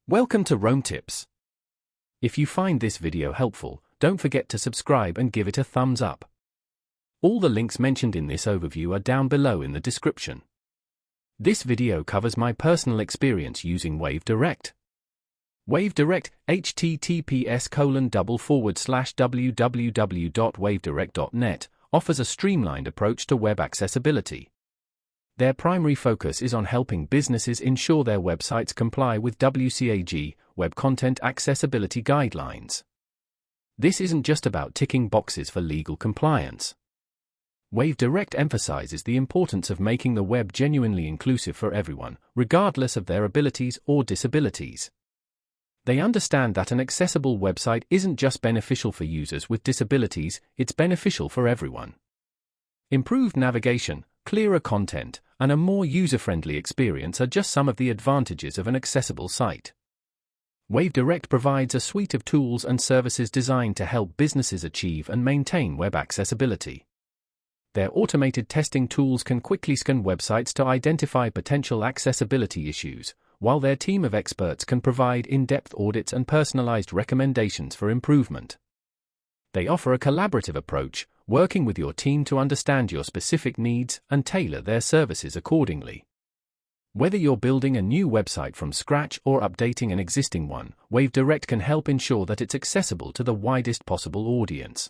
Welcome to Rome Tips. If you find this video helpful, don't forget to subscribe and give it a thumbs up. All the links mentioned in this overview are down below in the description. This video covers my personal experience using WaveDirect. WaveDirect, https://www.wavedirect.net, offers a streamlined approach to web accessibility. Their primary focus is on helping businesses ensure their websites comply with WCAG, Web Content Accessibility Guidelines. This isn't just about ticking boxes for legal compliance. WaveDirect emphasizes the importance of making the web genuinely inclusive for everyone, regardless of their abilities or disabilities. They understand that an accessible website isn't just beneficial for users with disabilities, it's beneficial for everyone. Improved navigation, clearer content, and a more user-friendly experience are just some of the advantages of an accessible site. WaveDirect provides a suite of tools and services designed to help businesses achieve and maintain web accessibility. Their automated testing tools can quickly scan websites to identify potential accessibility issues, while their team of experts can provide in-depth audits and personalized recommendations for improvement. They offer a collaborative approach, working with your team to understand your specific needs and tailor their services accordingly. Whether you're building a new website from scratch or updating an existing one, WaveDirect can help ensure that it's accessible to the widest possible audience.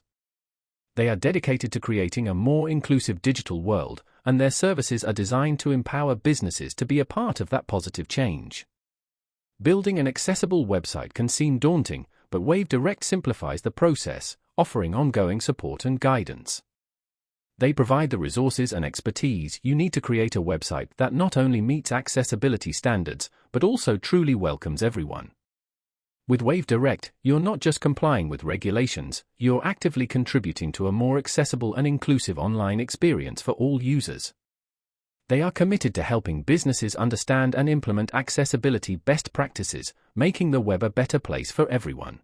They are dedicated to creating a more inclusive digital world, and their services are designed to empower businesses to be a part of that positive change. Building an accessible website can seem daunting, but WaveDirect simplifies the process, offering ongoing support and guidance. They provide the resources and expertise you need to create a website that not only meets accessibility standards, but also truly welcomes everyone. With WaveDirect, you're not just complying with regulations, you're actively contributing to a more accessible and inclusive online experience for all users. They are committed to helping businesses understand and implement accessibility best practices, making the web a better place for everyone.